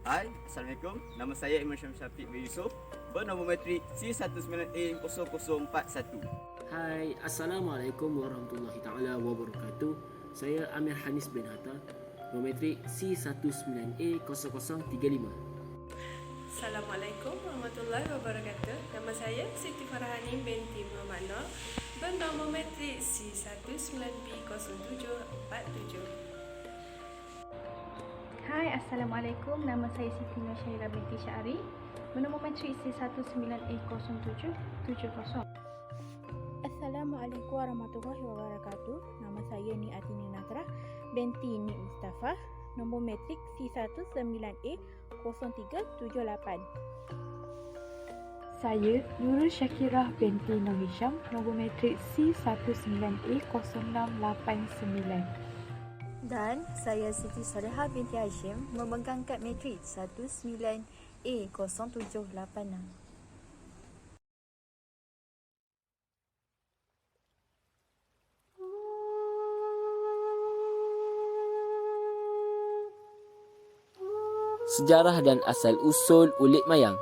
Hai, Assalamualaikum. Nama saya Imran Syafiq bin Yusof, bernombor matrik C19A0041. Hai, Assalamualaikum warahmatullahi taala wabarakatuh. Saya Amir Hanis bin Hatta, Geometrik C19A0035. Assalamualaikum warahmatullahi wabarakatuh. Nama saya Siti Farahani binti Muhammad Noor, bernombor matrik C19B0747. Hai, Assalamualaikum. Nama saya Siti Nursyahira binti Syari, bernombor matrik C19A0770. Assalamualaikum warahmatullahi wabarakatuh. Nama saya Ni Atini Nasrah binti Ni Mustafa, nombor matrik C19A0378. Saya Nurul Syakirah binti Nur Hisham, nombor matrik C19A0689. Dan saya Siti Salihah binti Hashim, memegang kad matrik 19A0786. Sejarah dan asal-usul Ulik Mayang.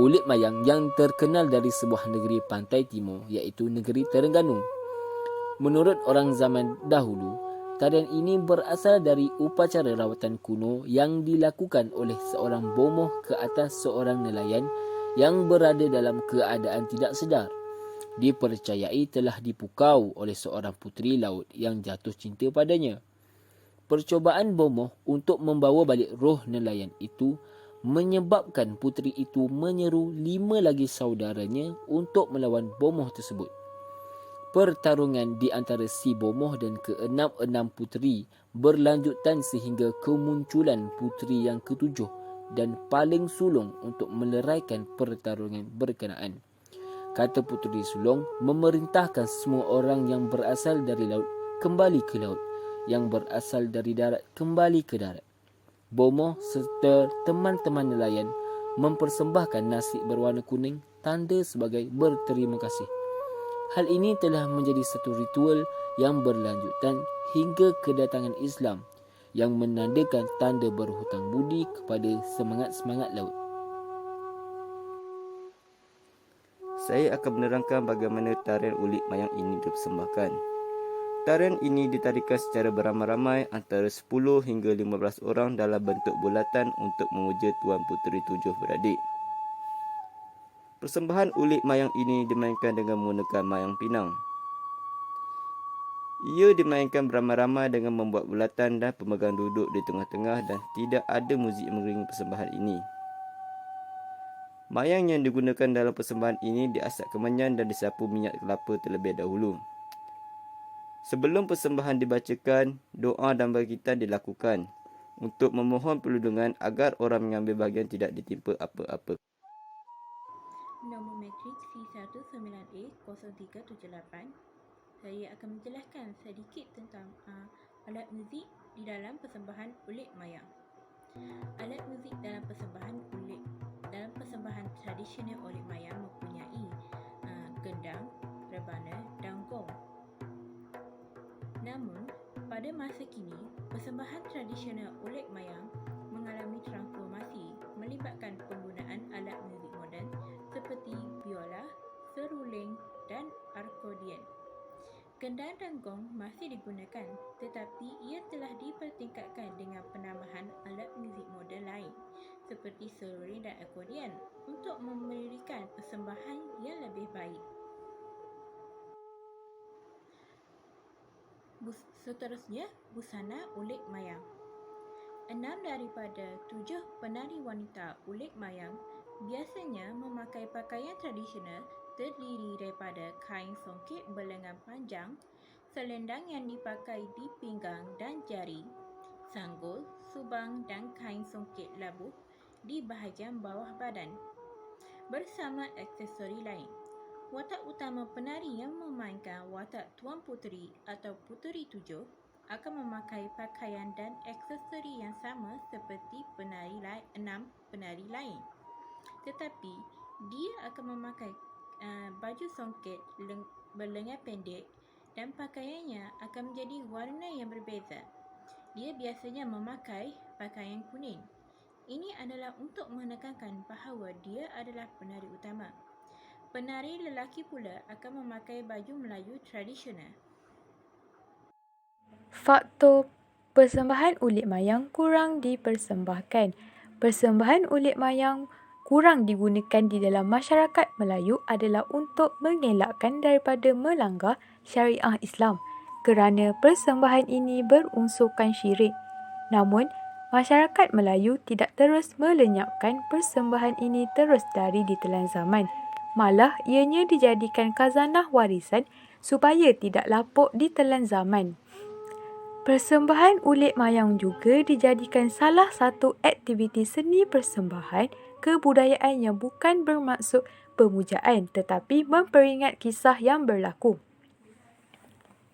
Ulik Mayang yang terkenal dari sebuah negeri pantai timur, iaitu negeri Terengganu. Menurut orang zaman dahulu, tarian ini berasal dari upacara rawatan kuno yang dilakukan oleh seorang bomoh ke atas seorang nelayan yang berada dalam keadaan tidak sedar. Dipercayai telah dipukau oleh seorang puteri laut yang jatuh cinta padanya. Percubaan bomoh untuk membawa balik roh nelayan itu menyebabkan puteri itu menyeru 5 lagi saudaranya untuk melawan bomoh tersebut. Pertarungan di antara si bomoh dan ke-6 puteri berlanjutan sehingga kemunculan puteri yang ke-7 dan paling sulung untuk meleraikan pertarungan berkenaan. Kata puteri sulung memerintahkan semua orang yang berasal dari laut kembali ke laut, yang berasal dari darat kembali ke darat. Bomoh serta teman-teman nelayan mempersembahkan nasi berwarna kuning, tanda sebagai berterima kasih. Hal ini telah menjadi satu ritual yang berlanjutan hingga kedatangan Islam yang menandakan tanda berhutang budi kepada semangat-semangat laut. Saya akan menerangkan bagaimana tarian Ulik Mayang ini dipersembahkan. Tarian ini ditarikan secara beramai-ramai antara 10 hingga 15 orang dalam bentuk bulatan untuk memuja Tuan Puteri 7 beradik. Persembahan Ulik Mayang ini dimainkan dengan menggunakan mayang pinang. Ia dimainkan beramai-ramai dengan membuat bulatan dan pemegang duduk di tengah-tengah dan tidak ada muzik mengiringi persembahan ini. Mayang yang digunakan dalam persembahan ini diasak kemenyan dan disapu minyak kelapa terlebih dahulu. Sebelum persembahan dibacakan, doa dan bangkitan dilakukan untuk memohon perlindungan agar orang mengambil bahagian tidak ditimpa apa-apa. Nombor matrik C19A0378. Saya akan menjelaskan sedikit tentang alat muzik di dalam persembahan Ulik Mayang. Alat muzik dalam persembahan tradisional Ulik Mayang mempunyai gendang, rebana dan gong. Namun, pada masa kini, persembahan tradisional Ulik Mayang mengalami transformasi melibatkan penggunaan alat muzik moden seperti biola, seruling dan akordion. Gendang dan gong masih digunakan, tetapi ia telah dipertingkatkan dengan penambahan alat muzik moden lain seperti seruling dan akordion untuk memberikan persembahan yang lebih baik. Seterusnya, busana Ulik Mayang. 6 daripada 7 penari wanita Ulik Mayang biasanya memakai pakaian tradisional terdiri daripada kain songket berlengan panjang, selendang yang dipakai di pinggang dan jari, sanggul, subang dan kain songket labuh di bahagian bawah badan, bersama aksesori lain. Watak utama penari yang memainkan watak Tuan Puteri atau Puteri 7 akan memakai pakaian dan aksesori yang sama seperti 6 penari lain. Tetapi, dia akan memakai baju songket berlengan pendek dan pakaiannya akan menjadi warna yang berbeza. Dia biasanya memakai pakaian kuning. Ini adalah untuk menekankan bahawa dia adalah penari utama. Penari lelaki pula akan memakai baju Melayu tradisional. Faktor persembahan ulit mayang kurang dipersembahkan. Persembahan ulit mayang kurang digunakan di dalam masyarakat Melayu adalah untuk mengelakkan daripada melanggar syariah Islam kerana persembahan ini berunsurkan syirik. Namun, masyarakat Melayu tidak terus melenyapkan persembahan ini terus dari ditelan zaman. Malah, ianya dijadikan khazanah warisan supaya tidak lapuk ditelan zaman. Persembahan ulit mayang juga dijadikan salah satu aktiviti seni persembahan kebudayaan yang bukan bermaksud pemujaan tetapi memperingat kisah yang berlaku.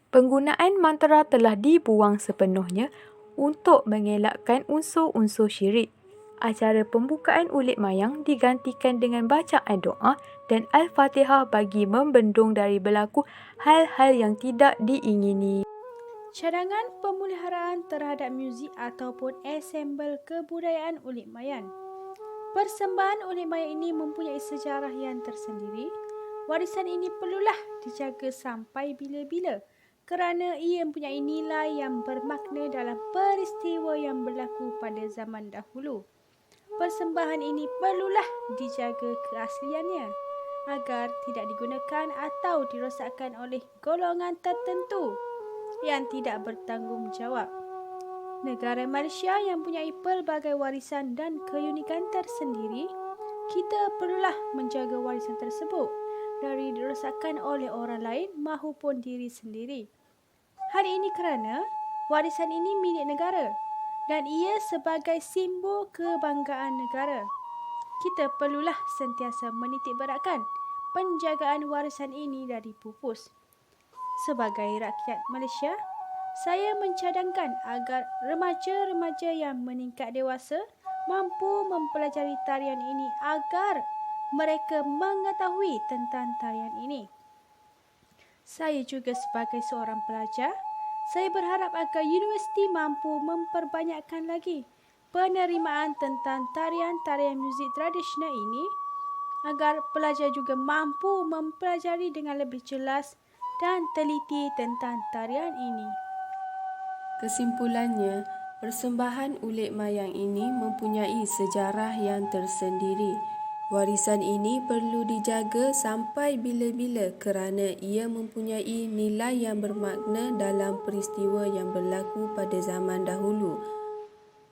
Penggunaan mantra telah dibuang sepenuhnya untuk mengelakkan unsur-unsur syirik. Acara pembukaan ulit mayang digantikan dengan bacaan doa dan Al-Fatihah bagi membendung dari berlaku hal-hal yang tidak diingini. Cadangan pemeliharaan terhadap muzik ataupun ensemble kebudayaan ulit mayang. Persembahan ulit mayang ini mempunyai sejarah yang tersendiri. Warisan ini perlulah dijaga sampai bila-bila kerana ia mempunyai nilai yang bermakna dalam peristiwa yang berlaku pada zaman dahulu. Persembahan ini perlulah dijaga keasliannya agar tidak digunakan atau dirosakkan oleh golongan tertentu yang tidak bertanggungjawab. Negara Malaysia yang mempunyai pelbagai warisan dan keunikan tersendiri, kita perlulah menjaga warisan tersebut dari dirosakkan oleh orang lain maupun diri sendiri. Hal ini kerana warisan ini milik negara dan ia sebagai simbol kebanggaan negara. Kita perlulah sentiasa menitikberatkan penjagaan warisan ini dari pupus. Sebagai rakyat Malaysia, saya mencadangkan agar remaja-remaja yang meningkat dewasa mampu mempelajari tarian ini agar mereka mengetahui tentang tarian ini. Saya juga sebagai seorang pelajar, saya berharap agar universiti mampu memperbanyakkan lagi penerimaan tentang tarian-tarian muzik tradisional ini agar pelajar juga mampu mempelajari dengan lebih jelas dan teliti tentang tarian ini. Kesimpulannya, persembahan ulit mayang ini mempunyai sejarah yang tersendiri. Warisan ini perlu dijaga sampai bila-bila kerana ia mempunyai nilai yang bermakna dalam peristiwa yang berlaku pada zaman dahulu.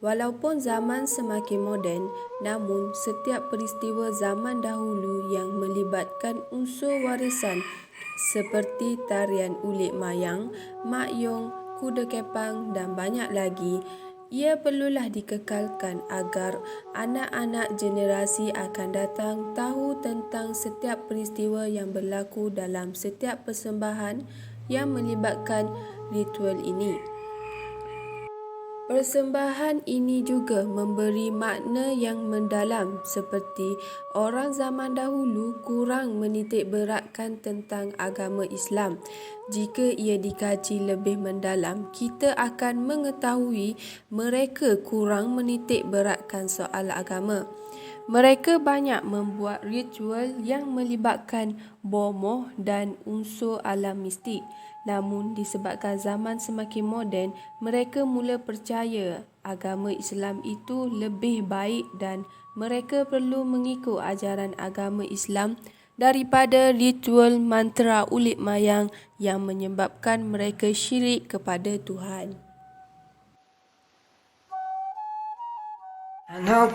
Walaupun zaman semakin moden, namun setiap peristiwa zaman dahulu yang melibatkan unsur warisan seperti tarian ulit mayang, mak yong, kuda kepang dan banyak lagi, ia perlulah dikekalkan agar anak-anak generasi akan datang tahu tentang setiap peristiwa yang berlaku dalam setiap persembahan yang melibatkan ritual ini. Persembahan ini juga memberi makna yang mendalam seperti orang zaman dahulu kurang menitik beratkan tentang agama Islam. Jika ia dikaji lebih mendalam, kita akan mengetahui mereka kurang menitik beratkan soal agama. Mereka banyak membuat ritual yang melibatkan bomoh dan unsur alam mistik. Namun disebabkan zaman semakin moden, mereka mula percaya agama Islam itu lebih baik dan mereka perlu mengikut ajaran agama Islam daripada ritual mantra ulit mayang yang menyebabkan mereka syirik kepada Tuhan. I know